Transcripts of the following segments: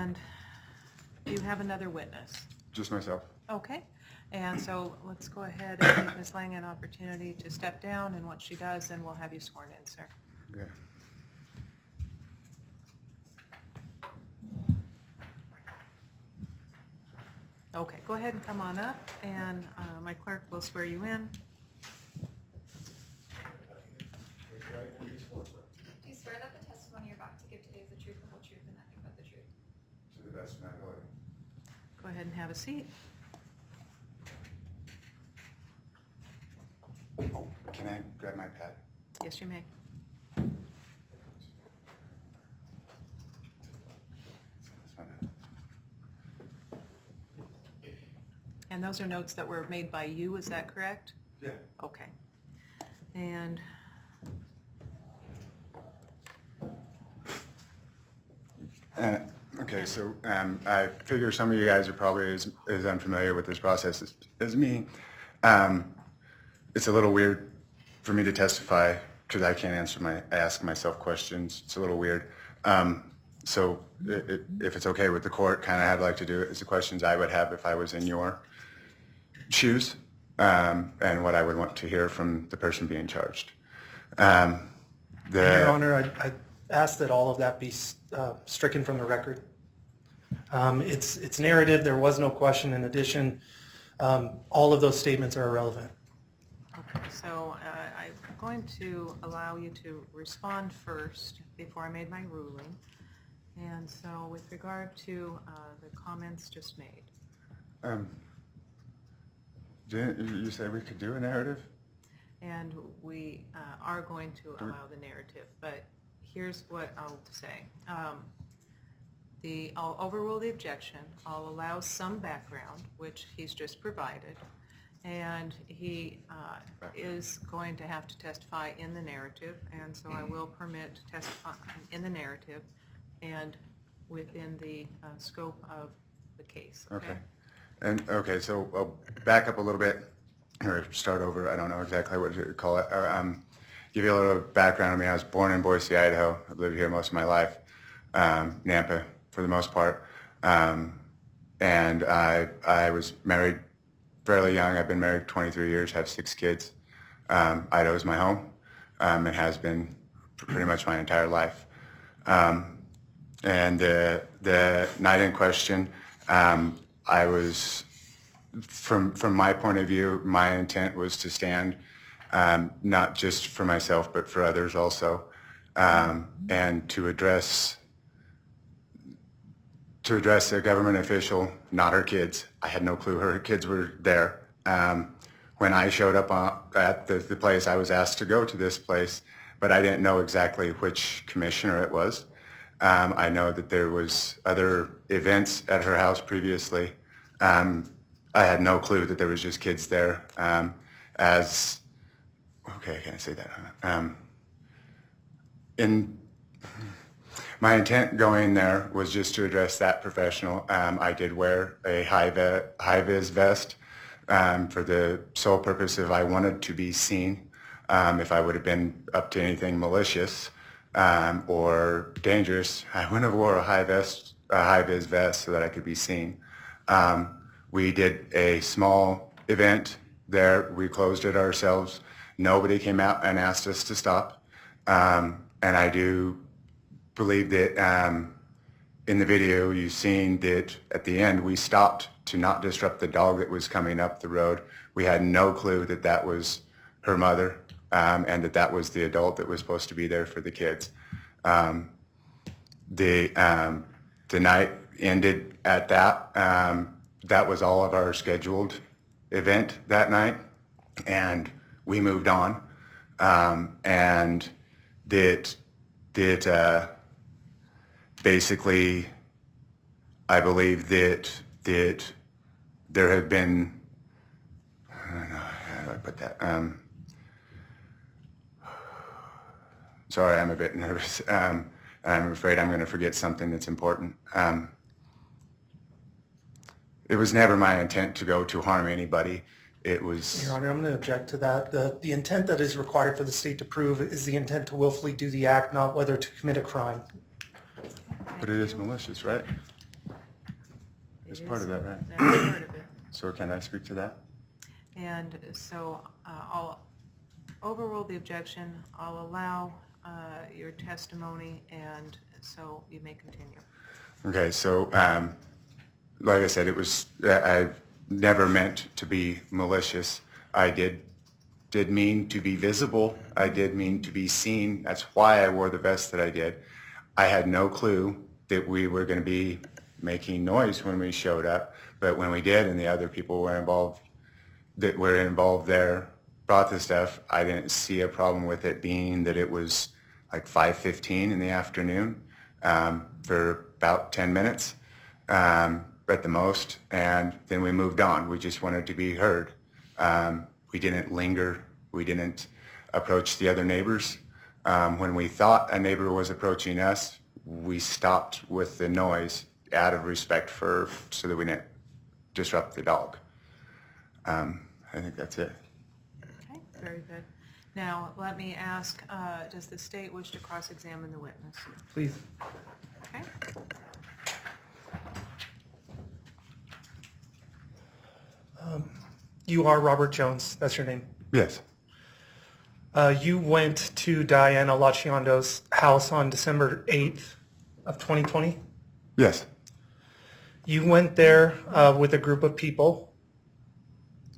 And do you have another witness? Just myself. Okay, and so let's go ahead and give Ms. Lang an opportunity to step down, and once she does, then we'll have you sworn in, sir. Okay. Okay, go ahead and come on up, and my clerk will swear you in. Do you swear that the testimony you're about to give today is the truth, the whole truth, and nothing but the truth? To the best of my ability. Go ahead and have a seat. Oh, can I grab my pad? Yes, you may. And those are notes that were made by you, is that correct? Yeah. Okay. And Okay, so I figure some of you guys are probably as unfamiliar with this process as me. It's a little weird for me to testify because I can't ask myself questions. It's a little weird. So if it's okay with the court, kind of how I'd like to do it is the questions I would have if I was in your shoes, and what I would want to hear from the person being charged. Your Honor, I ask that all of that be stricken from the record. It's narrative. There was no question. In addition, all of those statements are irrelevant. okay, so I'm going to allow you to respond first before I made my ruling. And so with regard to the comments just made. Didn't you say we could do a narrative? And we are going to allow the narrative, but here's what I'll say. I'll overrule the objection. I'll allow some background, which he's just provided, and he is going to have to testify in the narrative, and so I will permit testifying in the narrative and within the scope of the case. Okay. And okay, so I'll back up a little bit, or start over. I don't know exactly what to call it. Or, give you a little background on me. I was born in Boise, Idaho. I've lived here most of my life. Nampa for the most part. And I was married fairly young. I've been married 23 years, have 6 kids. Idaho is my home. It has been pretty much my entire life. And the night in question, I was, from my point of view, my intent was to stand, not just for myself, but for others also, and to address a government official, not her kids. I had no clue her kids were there. When I showed up at the place, I was asked to go to this place, but I didn't know exactly which commissioner it was. I know that there was other events at her house previously. I had no clue that there was just kids there. Okay, can I say that? My intent going there was just to address that professional. I did wear a high-vis vest for the sole purpose of I wanted to be seen. If I would have been up to anything malicious or dangerous, I wouldn't have wore a high-vis vest so that I could be seen. We did a small event there. We closed it ourselves. Nobody came out and asked us to stop. And I do believe that in the video you've seen that at the end we stopped to not disrupt the dog that was coming up the road. We had no clue that that was her mother, and that was the adult that was supposed to be there for the kids. The night ended at that. That was all of our scheduled event that night, and we moved on. And basically, I believe that there have been, I don't know, how do I put that? Sorry, I'm a bit nervous. I'm afraid I'm going to forget something that's important. It was never my intent to go to harm anybody. It was... Your Honor, I'm going to object to that. The intent that is required for the state to prove is the intent to willfully do the act, not whether to commit a crime. But it is malicious, right? That's part of that, right? That's part of it. So can I speak to that? And so I'll overrule the objection. I'll allow your testimony, and so you may continue. Okay, so like I said, it was, I never meant to be malicious. I did mean to be visible. I did mean to be seen. That's why I wore the vest that I did. I had no clue that we were going to be making noise when we showed up, but when we did and the other people were involved there brought the stuff, I didn't see a problem with it being that it was like 5:15 in the afternoon for about 10 minutes at the most, and then we moved on. We just wanted to be heard. We didn't linger. We didn't approach the other neighbors. When we thought a neighbor was approaching us, we stopped with the noise out of respect so that we didn't disrupt the dog. I think that's it. Okay, very good. Now, let me ask, does the state wish to cross-examine the witness? Please. Okay. You are Robert Jones, that's your name. Yes. You went to Diana Lachiondo's house on December 8th of 2020. Yes. You went there with a group of people.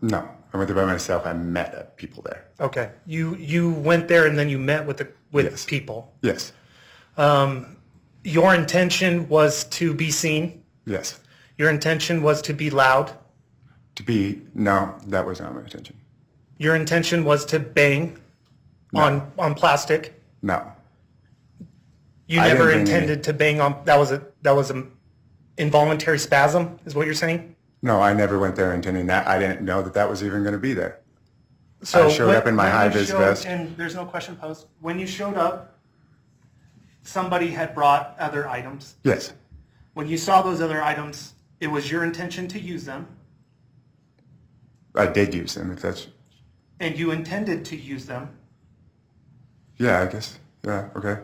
No. I went there by myself. I met people there. Okay. You went there and then you met with Yes. people. Yes. Your intention was to be seen. Yes. Your intention was to be loud. No, that was not my intention. Your intention was to bang on plastic. No. You I never didn't bang intended to bang on. That was a involuntary spasm, is what you're saying? No, I never went there intending that. I didn't know that was even going to be there. So I showed up in my when you high-vis showed- vest. And there's no question posed. When you showed up, somebody had brought other items. Yes. When you saw those other items, it was your intention to use them, I did use them, if that's... and you intended to use them. Yeah, I guess. Yeah, okay.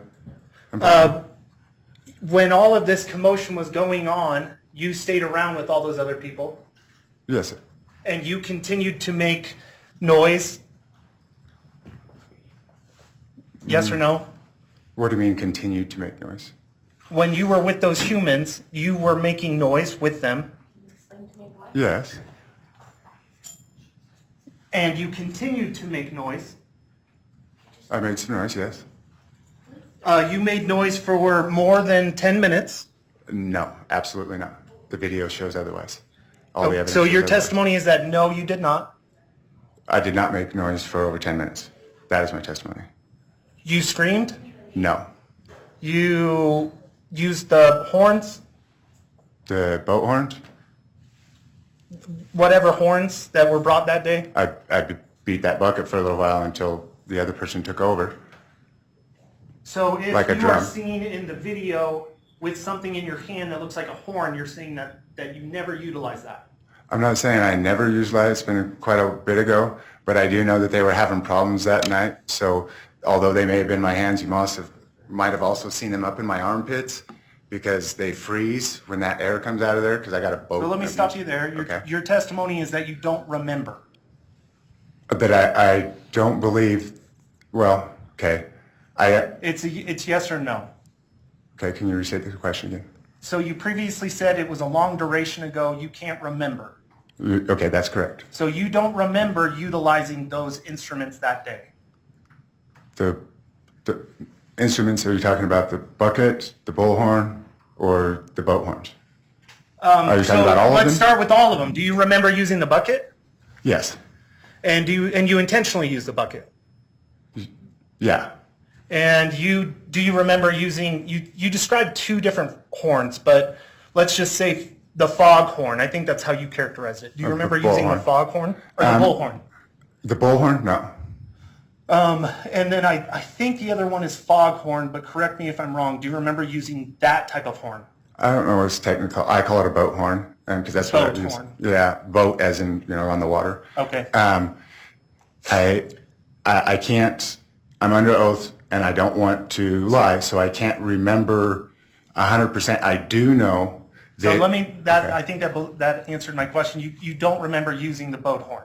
I'm fine. When all of this commotion was going on, you stayed around with all those other people, Yes, sir. and you continued to make noise. Yes or no? What do you mean continued to make noise? When you were with those humans, you were making noise with them, Yes. and you continued to make noise. I made some noise, yes. You made noise for more than 10 minutes. No, absolutely not. The video shows otherwise. All the evidence So shows your otherwise. testimony is that no, you did not. I did not make noise for over 10 minutes. That is my testimony. You screamed. No. You used the horns, The boat horns? whatever horns that were brought that day. I beat that bucket for a little while until the other person took over. So if Like a you are drum. seen in the video with something in your hand that looks like a horn, you're saying that you never utilize that. I'm not saying I never used light. It's been quite a bit ago, but I do know that they were having problems that night. So although they may have been my hands, you might have also seen them up in my armpits because they freeze when that air comes out of there because I got a boat. So let me stop you there. Okay. Your testimony is that you don't remember. But I don't believe, well, okay. It's yes or no. Okay, can you restate the question again? So you previously said it was a long duration ago. You can't remember. Okay, that's correct. So you don't remember utilizing those instruments that day. The instruments, are you talking about the bucket, the bullhorn, or the boat horns? Are you talking about all of them? Let's start with all of them. Do you remember using the bucket? Yes. And you intentionally used the bucket? Yeah. And do you remember using, you described two different horns, but let's just say the fog horn. I think that's how you characterized it. Do you The remember using the bullhorn. fog horn or the bullhorn? The bullhorn? No. And then I think the other one is foghorn, but correct me if I'm wrong. Do you remember using that type of horn? I don't know what's technical. I call it a boat horn because that's what Boat I use. horn. Yeah, boat as in, on the water. Okay. I can't, I'm under oath and I don't want to lie, so I can't remember 100%. I do know So They- let me, okay. I think that answered my question. You don't remember using the boat horn.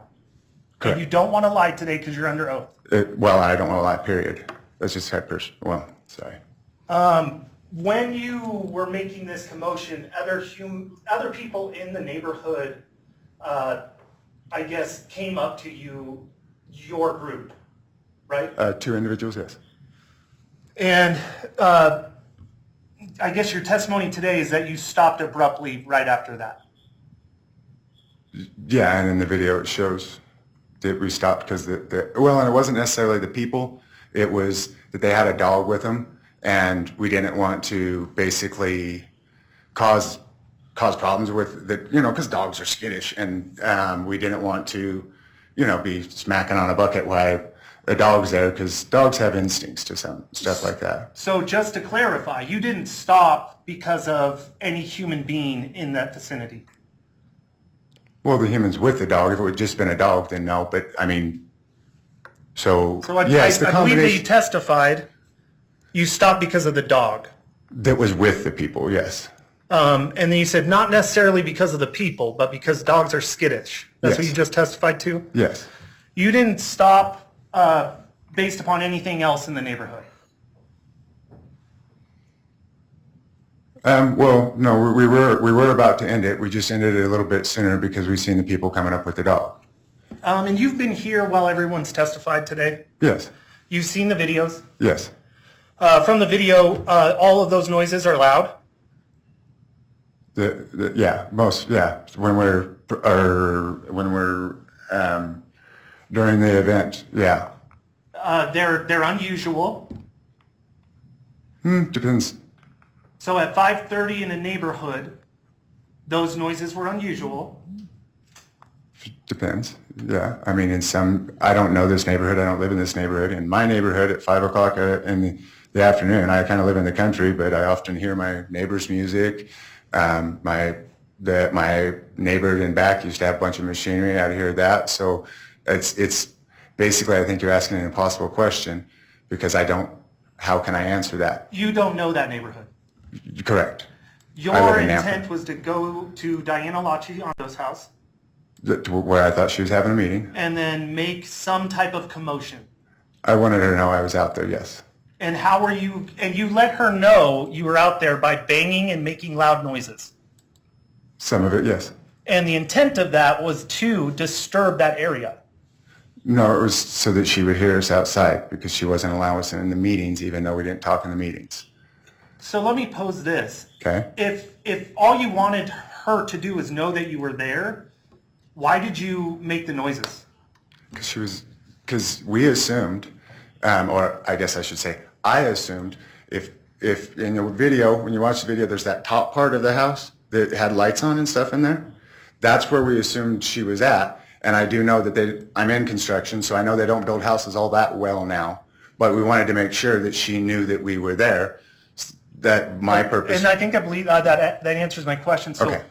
Correct. And you don't want to lie today because you're under oath. Well, I don't want to lie, period. That's just that person, well, sorry. When you were making this commotion, other people in the neighborhood, I guess, came up to you, your group, right? 2 individuals, yes. And I guess your testimony today is that you stopped abruptly right after that. Yeah, and in the video it shows that we stopped because well, and it wasn't necessarily the people, it was that they had a dog with them, and we didn't want to basically cause problems with the, because dogs are skittish, and we didn't want to, be smacking on a bucket while a dog's there, because dogs have instincts to some stuff like that. So just to clarify, you didn't stop because of any human being in that vicinity. Well, the human's with the dog. If it would just been a dog, then no. But I mean, so yes, the I believe that you combination testified you stopped because of the dog. that was with the people. Yes, And then you said not necessarily because of the people, but because dogs are skittish. That's what Yes. you just testified to? yes. You didn't stop based upon anything else in the neighborhood. Well, no, we were about to end it. We just ended it a little bit sooner because we seen the people coming up with the dog. And you've been here while everyone's testified today. Yes, You've seen the videos. yes. From the video, all of those noises are loud. When we're during the event, yeah. They're unusual. Depends. So at 5:30 in a neighborhood, those noises were unusual. Depends. Yeah. I mean, I don't know this neighborhood. I don't live in this neighborhood. In my neighborhood at 5 o'clock in the afternoon, I kind of live in the country, but I often hear my neighbor's music. My neighbor in back used to have a bunch of machinery. I'd hear that. So it's basically, I think you're asking an impossible question because how can I answer that? You don't know that neighborhood. Correct. Your I live in intent Nampa. was to go to Diana Lachiando's house Where I thought she was having a meeting. and then make some type of commotion. I wanted her to know I was out there, yes. And you let her know you were out there by banging and making loud noises. Some of it, yes. And the intent of that was to disturb that area. No, it was so that she would hear us outside because she wasn't allowing us in the meetings, even though we didn't talk in the meetings. So let me pose this. Okay? If all you wanted her to do is know that you were there, why did you make the noises? Because we assumed, or I guess I should say, I assumed if in the video, when you watch the video, there's that top part of the house that had lights on and stuff in there. That's where we assumed she was at. And I do know that I'm in construction, so I know they don't build houses all that well now. But we wanted to make sure that she knew that we were there. That my purpose. And I believe that answers my question. So Okay.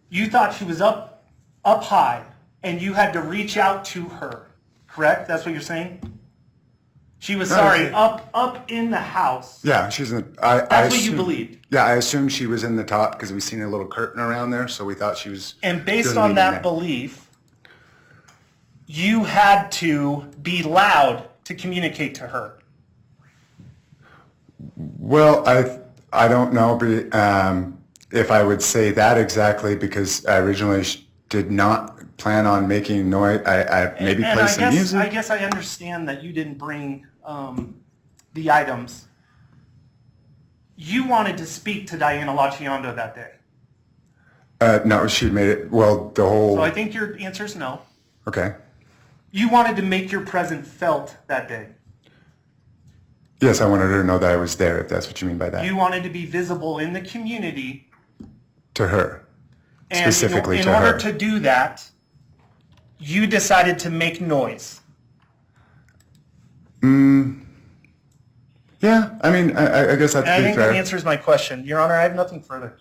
you thought she was up high, and you had to reach out to her, correct? That's what you're saying? She was, up in the house. Yeah, she's in. That's what you believed. Yeah, I assumed she was in the top because we seen a little curtain around there, so we thought she was. And based doing the on meeting that there. belief, you had to be loud to communicate to her. Well, I don't know if I would say that exactly because I originally did not plan on making noise. I maybe play some music. I guess I understand that you didn't bring the items. You wanted to speak to Diana Lachiando that day. No, she made it. Well, the whole. So I think your answer is no. Okay. You wanted to make your presence felt that day. Yes, I wanted her to know that I was there. If that's what you mean by that. You wanted to be visible in the community. To her. And Specifically in to order her. to do that, you decided to make noise. Yeah, I mean, I guess that's And I pretty think that fair. answers my question. Your Honor, I have nothing further.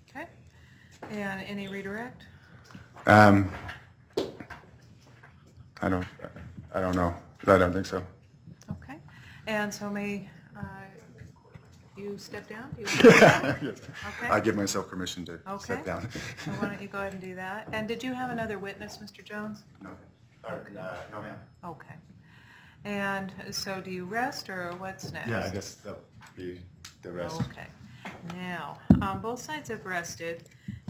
Okay. And any redirect? I don't know. I don't think so. Okay. And so may you step down? Do you want to step down? Yes. Okay. I give myself permission to Okay. step down. So why don't you go ahead and do that? And did you have another witness, Mr. Jones? No, no, ma'am. Okay. And so do you rest or what's next? Guess that'll be the rest. Okay. Now, both sides have rested.